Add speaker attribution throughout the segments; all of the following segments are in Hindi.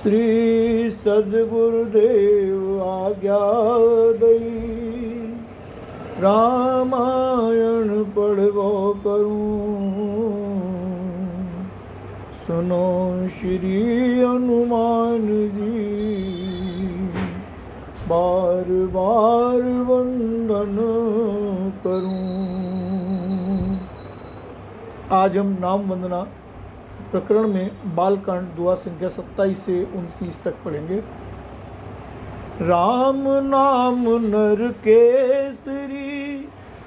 Speaker 1: श्री सद्गुरुदेव आज्ञा दई, रामायण पढ़बो करूं। सुनो श्री हनुमान जी, बार बार वंदन करूं। आज हम नाम वंदना प्रकरण में बालकांड दुआ संख्या 27 से 29 तक पढ़ेंगे। राम नाम नर केसरी,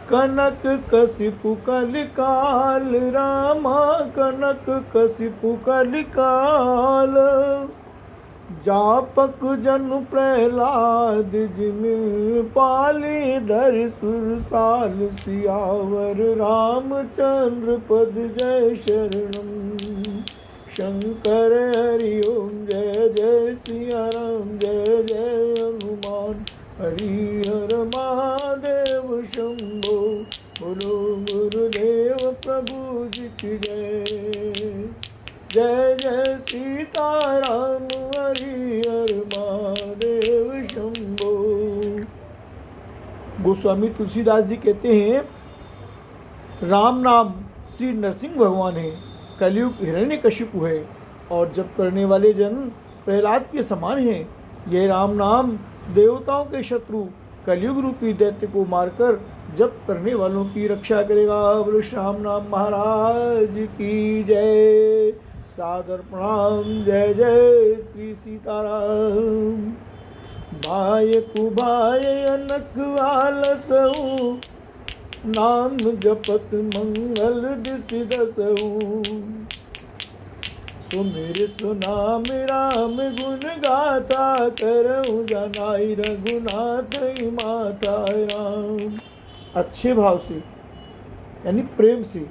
Speaker 1: कनक कसिपु कलिकाल। रामा कनक कसिपु कलिकाल, जापक जनु प्रहलाद जिमि पाली। धर सुरसाल सियावर रामचंद्र पद जय शरणम। शंकर हरि ओम जय जय सिया राम, जय जय हनुमान हरि हर महादेव शंभो। बोलो गुरुदेव प्रभु जी की जय। जय जय सीताराम हरि हर महादेव शंभो। गोस्वामी तुलसीदास जी कहते हैं, राम नाम श्री नरसिंह भगवान है, कलयुग हिरण्यकशिपु है और जप करने वाले जन प्रहलाद के समान हैं। यह राम नाम देवताओं के शत्रु कलयुग रूपी दैत्य को मारकर जप करने वालों की रक्षा करेगा। बोलो श्याम नाम महाराज की जय। सादर प्रणाम। जय जय श्री सीताराम। भाय कुभाय अनक आलसऊ, नाम जपत मंगल दिसि दसऊ। सुमिर सुनाम राम गुण गाथा, करहु जनाई रघुनाथ माता राम। अच्छे भाव से यानी प्रेम से,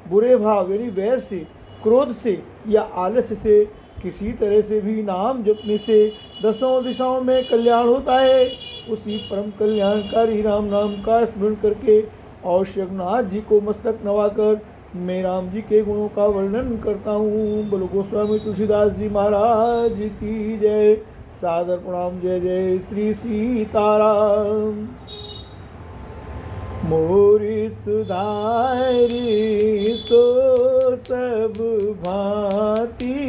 Speaker 1: बुरे भाव यानी वैर से, क्रोध से या आलस्य से किसी तरह से भी नाम जपने से दसों दिशाओं में कल्याण होता है। उसी परम कल्याणकारी राम नाम का स्मरण करके और रघुनाथ जी को मस्तक नवाकर मैं राम जी के गुणों का वर्णन करता हूँ। बोलो गोस्वामी तुलसीदास जी महाराज की जय। सादर प्रणाम। जय जय श्री सीताराम। मोरी सुधारी सो सब भांति,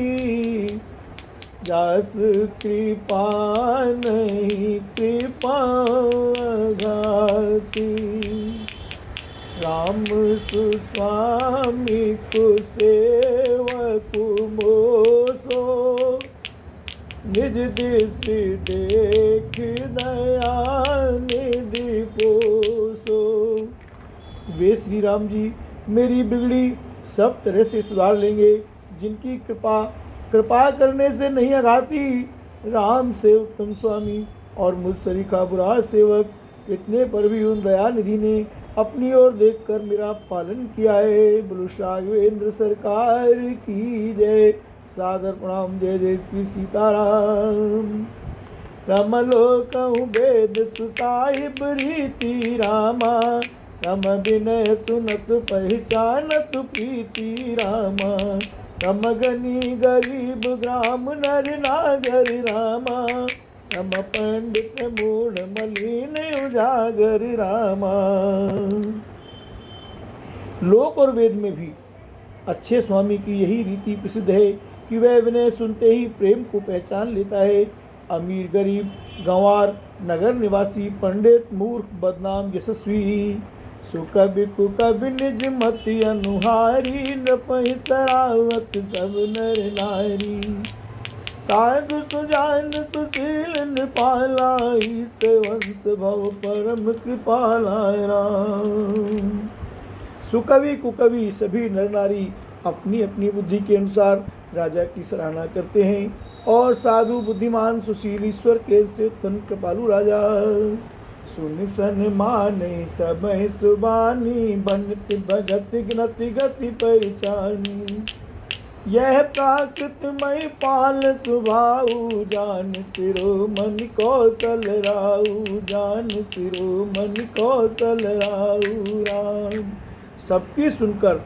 Speaker 1: जास कृपा नहीं कृपा घाती। राम सुस्वामी कुसेवक मोसो, निज दिस देख दया निधि पोसो। वे श्री राम जी मेरी बिगड़ी सब तरह से सुधार लेंगे, जिनकी कृपा करने से नहीं अघाती। राम से उत्तम स्वामी और मुझ सरीखा बुरा सेवक, इतने पर भी उन दयानिधि ने अपनी ओर देखकर मेरा पालन किया है। बोलो राघवेंद्र सरकार की जय। सादर प्रणाम। जय जय श्री सीताराम। रमलोकहु वेद सुसाहिब रीति रामा, रम विनय सुनत पहचानत प्रीति रामा। रम गनी गरीब ग्राम नर नागर रामा, रम पंडित मूढ़ मलिन उजागर रामा। लोक और वेद में भी अच्छे स्वामी की यही रीति प्रसिद्ध है कि वह विनय सुनते ही प्रेम को पहचान लेता है। अमीर गरीब, गंवार, नगर निवासी, पंडित मूर्ख, बदनाम, यशस्वी, सुकवि कुकवि निज मति अनुहारी। नृपहि सरावत सब नर नारी, साधु सुजान सुशील नृपाला। ईस वंश भव परम कृपाला राम। सुकवि कुकवि सभी नर नारी अपनी अपनी बुद्धि के अनुसार राजा की सराहना करते हैं और साधु बुद्धिमान सुशील ईश्वर के से उत्पन्न कृपालु राजा। सुन सन माने सब सुबानी, बनत भगत गिनति गति पहचानी। यह प्राकृतमय पाल सुभाऊ, जान शिरोमन कौशल राऊ। जान शिरोमन कौशल राऊ राम। सबकी सुनकर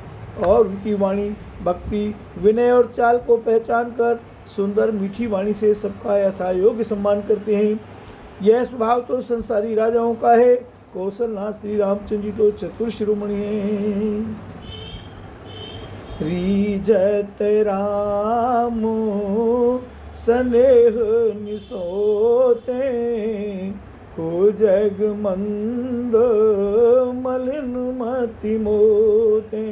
Speaker 1: और उनकी वाणी, भक्ति, विनय और चाल को पहचान कर सुंदर मीठी वाणी से सबका यथा योग्य सम्मान करते हैं। यह स्वभाव तो संसारी राजाओं का है। कौशलनाथ श्री रामचंद्र जी तो चतुर शिरोमणि हैं। रीजत राम स्नेह निसोते, को जग मंद मलिन मति मोते।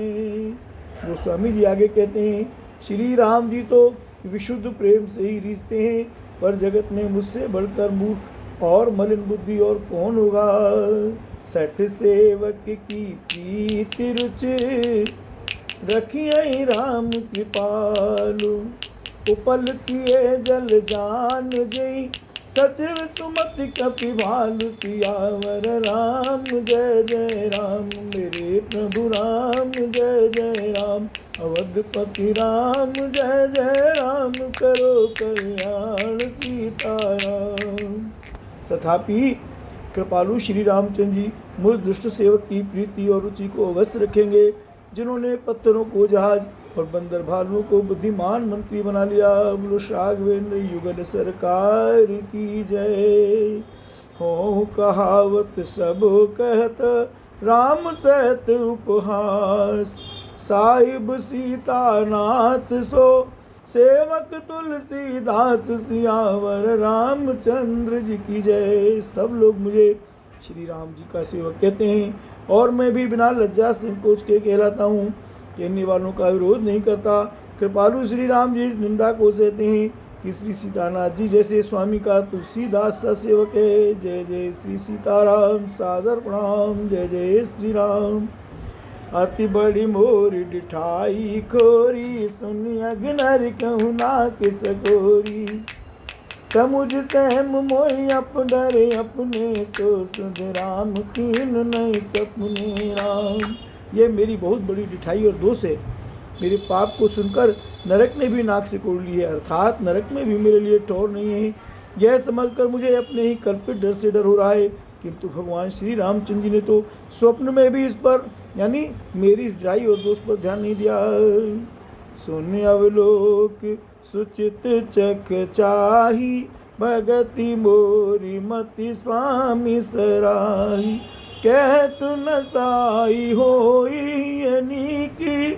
Speaker 1: गोस्वामी जी आगे कहते हैं, श्री राम जी तो विशुद्ध प्रेम से ही रीझते हैं, पर जगत में मुझसे बढ़कर मूर्ख और मलिन बुद्धि और कौन होगा। सठ सेवक की प्रीति रुचि, रखिए राम कृपालु। उपल किए जल जान जई, सचिव सुमति कपिभालु। सियावर राम जय जय राम, मेरे प्रभु राम जय जय राम। अवधपति राम जय जय राम, करो कल्याण सीताराम। तथापि कृपालु श्री रामचंद्र जी मुझ दुष्ट सेवक की प्रीति और रुचि को अवश्य रखेंगे, जिन्होंने पत्थरों को जहाज और बंदर भालुओं को बुद्धिमान मंत्री बना लिया। बोलो राघवेंद्र युगल सरकार की जय। हो कहावत सब कहत, राम सहत उपहास। साहिब सीतानाथ सो, सेवक तुलसीदास। सियावर रामचंद्र जी की जय। सब लोग मुझे श्री राम जी का सेवक कहते हैं, और मैं भी बिना लज्जा संकोच के कहलाता हूँ। कहने वालों का विरोध नहीं करता। कृपालु श्री राम जी इस निंदा को सहते हैं कि श्री सीतानाथ जी जैसे स्वामी का तुलसीदास सा सेवक है। जय जय श्री सीताराम, सादर प्रणाम। जय जय श्री राम। अति बड़ी मोरी डिठाई खोरी, सुनी अग्नर कहूँ ना किस गोरी। समुझ सहम मोहि अप डरे अपने, सो सुध राम कीन नहीं सपने राम। ये मेरी बहुत बड़ी डिठाई और दोष है। मेरे पाप को सुनकर नरक ने भी नाक से कोड़ ली है, अर्थात नरक में भी मेरे लिए ठौर नहीं है। यह समझकर मुझे अपने ही कल्पित डर से डर हो रहा है, किंतु भगवान श्री रामचंद्र जी ने तो स्वप्न में भी इस पर यानी मेरी इस डिठाई और दोष पर ध्यान नहीं दिया। सुन अवलोक सुचित चक चाही, भगति मोरी मति स्वामी सराही। कह तु न साई होई की,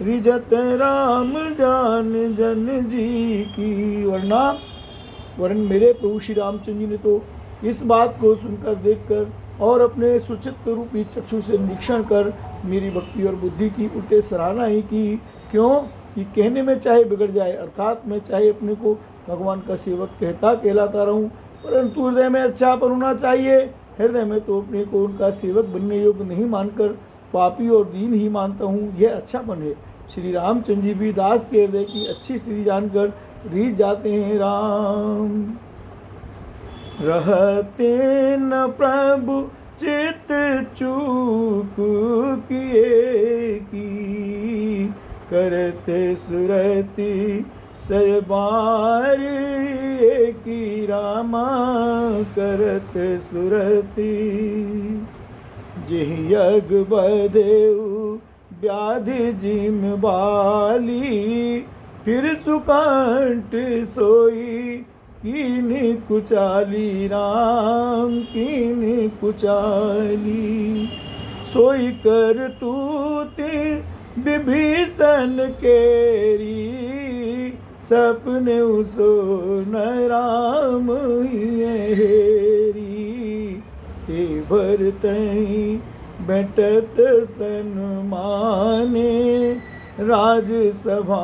Speaker 1: रिजत राम जान जन जी की। वरन मेरे प्रभु श्री रामचंद्र जी ने तो इस बात को सुनकर, देखकर और अपने सुचित्त रूपी चक्षु से निरीक्षण कर मेरी भक्ति और बुद्धि की उल्टे सराहना ही की। क्यों कि कहने में चाहे बिगड़ जाए, अर्थात मैं चाहे अपने को भगवान का सेवक कहलाता रहूं, परंतु हृदय में अच्छापन होना चाहिए। हृदय में तो अपने को उनका सेवक बनने योग्य नहीं मानकर पापी और दीन ही मानता हूँ, यह अच्छापन है। श्री रामचंद्र जी भी दास के हृदय की अच्छी स्थिति जानकर रीझ जाते हैं। राम रहते न प्रभु चित चूक किए की, करते सुरति सयबार की रामा करत सुरति। जेहि यग बदेउ व्याधि जिम बाली, फिर सुकंठ सोई कीन कुचाली राम कीन कुचाली। सोई कर तूती विभीषण केरी, सपने उसो न राम हेरी। हे भरतहि बैठत सन्माने, राजसभा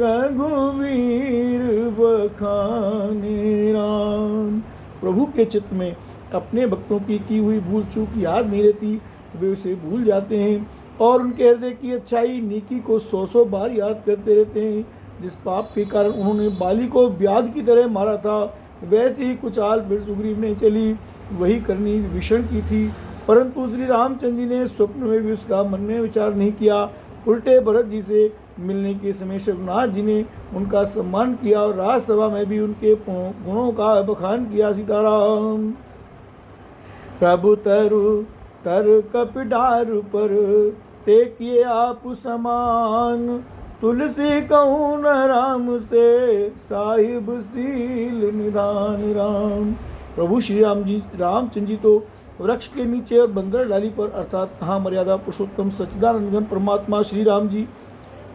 Speaker 1: रघुवीर बखाने राम। प्रभु के चित्त में अपने भक्तों की हुई भूल चूक याद नहीं रहती, वे उसे भूल जाते हैं और उनके हृदय की अच्छाई नीकी को 100 बार याद करते रहते हैं। जिस पाप के कारण उन्होंने बाली को व्याध की तरह मारा था, वैसे ही कुछ आल फिर सुग्रीव ने चली, वही करनी विभीषण की थी। परंतु श्री रामचंद्र जी ने स्वप्न में भी उसका मन में विचार नहीं किया। उल्टे भरत जी से मिलने के समय रघुनाथ जी ने उनका सम्मान किया और राजसभा में भी उनके गुणों का बखान किया। सीताराम। प्रभु तर कपिडार पर, ते किए आप समान, तुलसी कहूँ न राम से, साहिब सील निधान राम। प्रभु श्री राम जी रामचंद्र जी तो वृक्ष के नीचे और बंदर डाली पर, अर्थात कहाँ मर्यादा पुरुषोत्तम सच्चिदानंद घन परमात्मा श्री राम जी,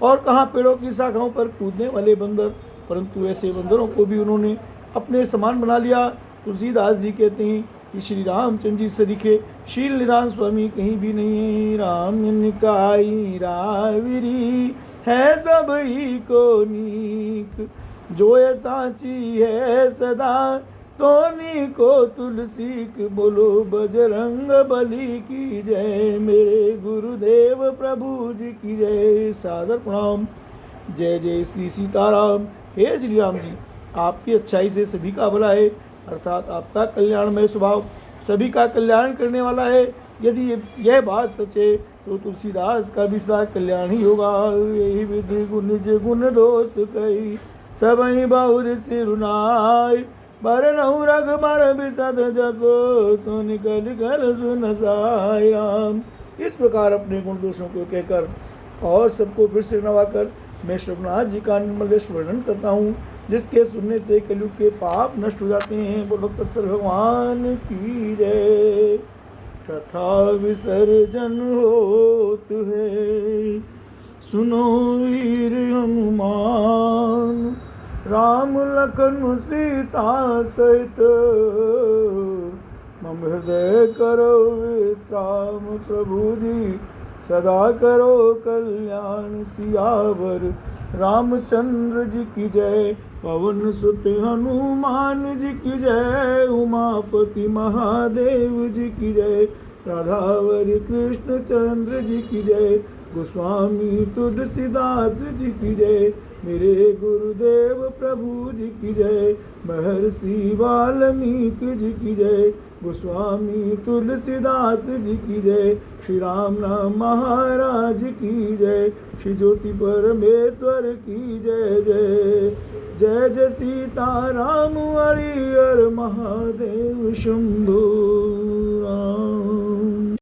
Speaker 1: और कहाँ पेड़ों की शाखाओं पर कूदने वाले बंदर, परंतु ऐसे बंदरों को भी उन्होंने अपने समान बना लिया। तुलसीदास जी कहते हैं कि श्री रामचंद्र जी सरीखे शील निधान स्वामी कहीं भी नहीं। राम निकाई राविरी है सब ही को नीक, जो ये साची है सदा तोनी को तुलसी के बोलो बजरंग बली की जय। मेरे गुरुदेव प्रभु जी की जय। सादर प्रणाम। जय जय श्री सीताराम। हे श्री राम जी, आपकी अच्छाई से सभी का भला है, अर्थात आपका कल्याणमय स्वभाव सभी का कल्याण करने वाला है। यदि यह बात सच है तो तुलसीदास का भी सदा कल्याण ही होगा। यही विधि गुण जे गुण दोष कही, सब ही बहुर सिरुनाय। बरनहु रघुबर बिसद जसो, सुन निकल कर सुन साई राम। इस प्रकार अपने गुण दोषों को कहकर और सबको फिर से नवाकर मैं श्रवनाथ जी का निर्मल वर्णन करता हूँ, जिसके सुनने से कलयुग के पाप नष्ट हो जाते हैं। बोलो तत्सर भगवान की जय। कथा विसर्जन होत है, सुनो वीर हनुमान, राम लखन सीता सहित, मम हृदय करो विश्राम। प्रभु जी सदा करो कल्याण, सियावर रामचंद्र जी की जय। पवन सुत हनुमान जी की जय, उमापति महादेव जी की जय। राधावरी कृष्ण चंद्र जी की जय, गोस्वामी तुलसीदास जी की जय। मेरे गुरुदेव प्रभु जी की जय, महर्षि वाल्मीकि जी की जय। गोस्वामी तुलसीदास जी की जय। श्री राम नाम महाराज की जय। श्री ज्योति परमेश्वर की जय जय। जय जय सीता राम हरि हर महादेव शंभु।